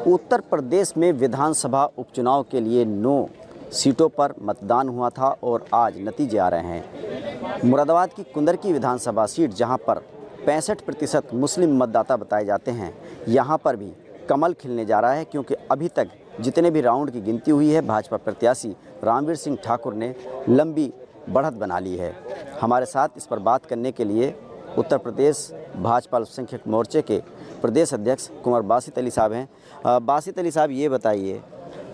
उत्तर प्रदेश में विधानसभा उपचुनाव के लिए 9 सीटों पर मतदान हुआ था और आज नतीजे आ रहे हैं। मुरादाबाद की कुंदरकी विधानसभा सीट, जहां पर 65% मुस्लिम मतदाता बताए जाते हैं, यहां पर भी कमल खिलने जा रहा है, क्योंकि अभी तक जितने भी राउंड की गिनती हुई है, भाजपा प्रत्याशी रामवीर सिंह ठाकुर ने लंबी बढ़त बना ली है। हमारे साथ इस पर बात करने के लिए उत्तर प्रदेश भाजपा अल्पसंख्यक मोर्चे के प्रदेश अध्यक्ष कुंवर बासित अली साहब हैं। बासित अली साहब, ये बताइए,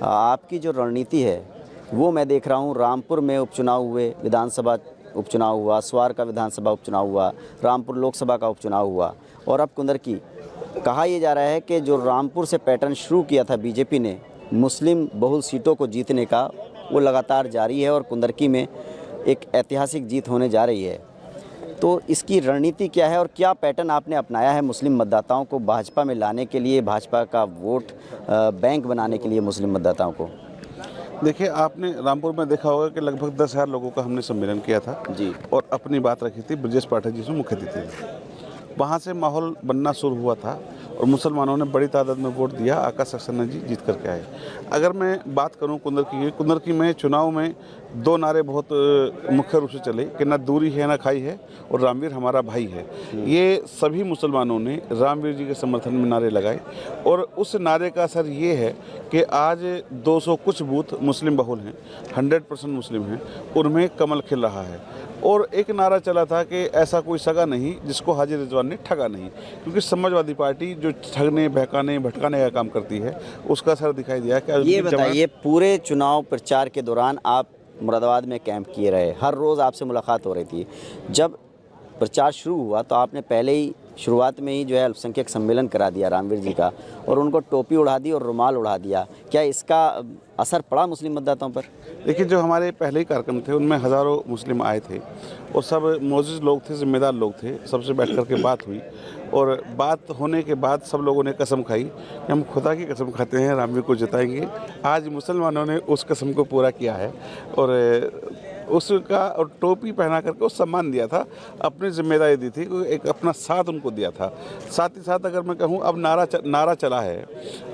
आपकी जो रणनीति है वो मैं देख रहा हूँ, रामपुर में उपचुनाव हुए, विधानसभा उपचुनाव हुआ, स्वार का विधानसभा उपचुनाव हुआ, रामपुर लोकसभा का उपचुनाव हुआ और अब कुंदरकी। कहा यह जा रहा है कि जो रामपुर से पैटर्न शुरू किया था बीजेपी ने मुस्लिम बहुल सीटों को जीतने का, वो लगातार जारी है और कुंदरकी में एक ऐतिहासिक जीत होने जा रही है। तो इसकी रणनीति क्या है और क्या पैटर्न आपने अपनाया है मुस्लिम मतदाताओं को भाजपा में लाने के लिए, भाजपा का वोट बैंक बनाने के लिए मुस्लिम मतदाताओं को? देखिए, आपने रामपुर में देखा होगा कि लगभग 10,000 लोगों का हमने सम्मेलन किया था जी, और अपनी बात रखी थी। ब्रजेश पाठक जी उसमें मुख्य अतिथि थे। वहाँ से माहौल बनना शुरू हुआ था और मुसलमानों ने बड़ी तादाद में वोट दिया। आकाश सक्सेना जी जीत करके आए। अगर मैं बात करूं कुंदरकी में चुनाव में 2 नारे बहुत मुख्य रूप से चले कि ना दूरी है ना खाई है और रामवीर हमारा भाई है। ये सभी मुसलमानों ने रामवीर जी के समर्थन में नारे लगाए और उस नारे का असर ये है कि आज 200 कुछ बूथ मुस्लिम बहुल हैं, 100% मुस्लिम हैं, उनमें कमल खिल रहा है। और एक नारा चला था कि ऐसा कोई सगा नहीं जिसको हाजी रिजवान ने ठगा नहीं, क्योंकि समाजवादी पार्टी जो ठगने, बहकाने, भटकाने का काम करती है, उसका असर दिखाई दिया। ये बताइए, पूरे चुनाव प्रचार के दौरान आप मुरादाबाद में कैंप किए रहे, हर रोज़ आपसे मुलाकात हो रही थी। जब प्रचार शुरू हुआ तो आपने पहले ही शुरुआत में ही जो है अल्पसंख्यक सम्मेलन करा दिया रामवीर जी का और उनको टोपी उड़ा दी और रुमाल उड़ा दिया। क्या इसका असर पड़ा मुस्लिम मतदाताओं पर? देखिए, जो हमारे पहले ही कार्यक्रम थे उनमें हज़ारों मुस्लिम आए थे और सब मोअज़्ज़िज़ लोग थे, जिम्मेदार लोग थे। सबसे बैठ कर के बात हुई और बात होने के बाद सब लोगों ने कसम खाई कि हम खुदा की कसम खाते हैं रामवीर को जिताएंगे। आज मुसलमानों ने उस कसम को पूरा किया है और उसका और टोपी पहना करके वो सम्मान दिया था, अपनी जिम्मेदारी दी थी, एक अपना साथ उनको दिया था। साथ ही साथ अगर मैं कहूँ, अब नारा चला है,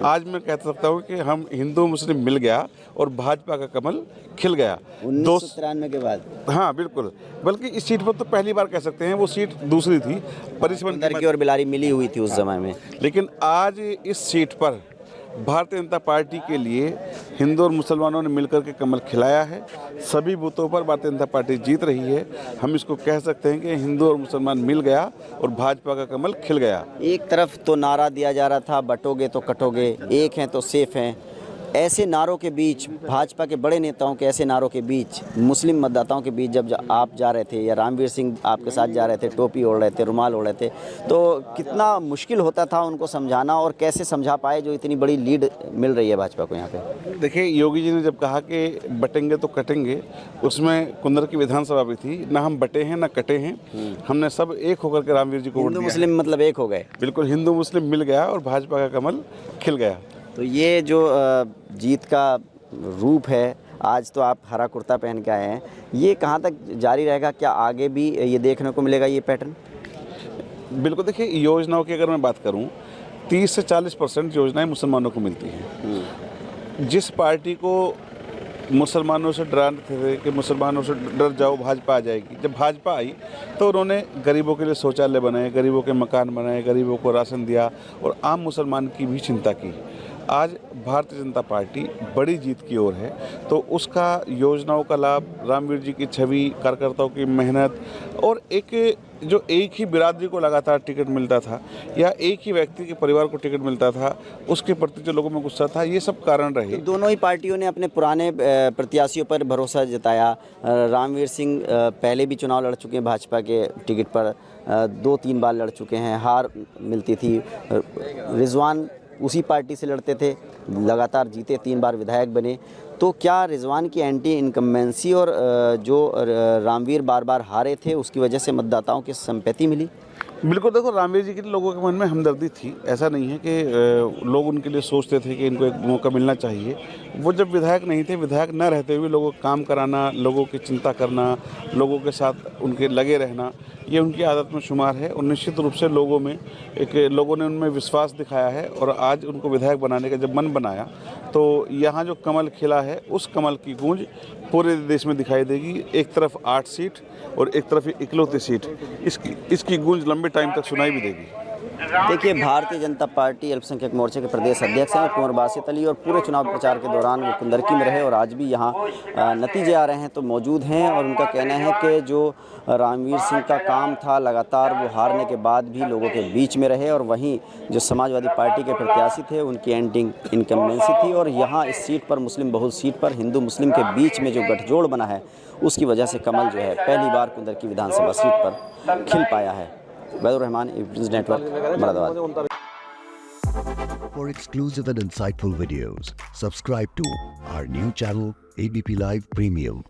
आज मैं कह सकता हूँ कि हम हिंदू मुस्लिम मिल गया और भाजपा का कमल खिल गया 1993 के बाद। हाँ बिल्कुल, बल्कि इस सीट पर तो पहली बार कह सकते हैं, वो सीट दूसरी थी, परिसमन की और बिलारी मिली हुई थी उस समय में। लेकिन आज इस सीट पर भारतीय जनता पार्टी के लिए हिंदू और मुसलमानों ने मिलकर के कमल खिलाया है। सभी बूथों पर भारतीय जनता पार्टी जीत रही है। हम इसको कह सकते हैं कि हिंदू और मुसलमान मिल गया और भाजपा का कमल खिल गया। एक तरफ तो नारा दिया जा रहा था, बटोगे तो कटोगे, एक हैं तो सेफ हैं। ऐसे नारों के बीच, भाजपा के बड़े नेताओं के ऐसे नारों के बीच, मुस्लिम मतदाताओं के बीच जब आप जा रहे थे या रामवीर सिंह आपके साथ जा रहे थे, टोपी ओढ़ रहे थे, रुमाल ओढ़ रहे थे, तो कितना मुश्किल होता था उनको समझाना और कैसे समझा पाए जो इतनी बड़ी लीड मिल रही है भाजपा को यहाँ पे? देखिए, योगी जी ने जब कहा कि बटेंगे तो कटेंगे, उसमें कुंदरकी विधानसभा भी थी। ना हम बटे हैं ना कटे हैं, हमने सब एक होकर के रामवीर जी को वोट दिया। हिंदू मुस्लिम मतलब एक हो गए। बिल्कुल, हिंदू मुस्लिम मिल गया और भाजपा का कमल खिल गया। तो ये जो जीत का रूप है, आज तो आप हरा कुर्ता पहन के आए हैं, ये कहाँ तक जारी रहेगा? क्या आगे भी ये देखने को मिलेगा ये पैटर्न? बिल्कुल, देखिए, योजनाओं की अगर मैं बात करूं, 30 से 40% योजनाएं मुसलमानों को मिलती हैं। जिस पार्टी को मुसलमानों से डराते थे कि मुसलमानों से डर जाओ, भाजपा आ जाएगी, जब भाजपा आई तो उन्होंने गरीबों के लिए शौचालय बनाए, गरीबों के मकान बनाए, गरीबों को राशन दिया और आम मुसलमान की भी चिंता की। आज भारतीय जनता पार्टी बड़ी जीत की ओर है, तो उसका योजनाओं का लाभ, रामवीर जी की छवि, कार्यकर्ताओं की मेहनत और एक ही बिरादरी को लगातार टिकट मिलता था या एक ही व्यक्ति के परिवार को टिकट मिलता था, उसके प्रति जो लोगों में गुस्सा था, ये सब कारण रहे। तो दोनों ही पार्टियों ने अपने पुराने प्रत्याशियों पर भरोसा जताया। रामवीर सिंह पहले भी चुनाव लड़ चुके हैं भाजपा के टिकट पर, 2-3 बार लड़ चुके हैं, हार मिलती थी। रिजवान उसी पार्टी से लड़ते थे, लगातार जीते, 3 बार विधायक बने। तो क्या रिजवान की एंटी इनकम्बेंसी और जो रामवीर बार बार हारे थे उसकी वजह से मतदाताओं की संपत्ति मिली? बिल्कुल, देखो, रामवीर जी के लोगों के मन में हमदर्दी थी। ऐसा नहीं है कि लोग उनके लिए सोचते थे कि इनको एक मौका मिलना चाहिए। वो जब विधायक नहीं थे, विधायक न रहते हुए लोगों को काम कराना, लोगों की चिंता करना, लोगों के साथ उनके लगे रहना, ये उनकी आदत में शुमार है और निश्चित रूप से लोगों ने उनमें विश्वास दिखाया है और आज उनको विधायक बनाने का जब मन बनाया तो यहाँ जो कमल खिला है उस कमल की गूंज पूरे देश में दिखाई देगी। एक तरफ 8 सीट और एक तरफ इकलौती सीट, इसकी गूंज लंबे टाइम तक सुनाई भी देगी। देखिए, भारतीय जनता पार्टी अल्पसंख्यक मोर्चे के प्रदेश अध्यक्ष हैं कुंवर बासित अली और पूरे चुनाव प्रचार के दौरान वो कुंदरकी में रहे और आज भी यहाँ नतीजे आ रहे हैं तो मौजूद हैं। और उनका कहना है कि जो रामवीर सिंह का काम था लगातार वो हारने के बाद भी लोगों के बीच में रहे और वहीं जो समाजवादी पार्टी के प्रत्याशी थे उनकी एंडिंग इनकम्बेंसी थी और यहाँ इस सीट पर मुस्लिम बहुल सीट पर हिंदू मुस्लिम के बीच में जो गठजोड़ बना है उसकी वजह से कमल जो है पहली बार कुंदरकी विधानसभा सीट पर खिल पाया है। Vaidur Rahman, news network, Moradabad. For exclusive and insightful videos, subscribe to our new channel ABP Live Premium.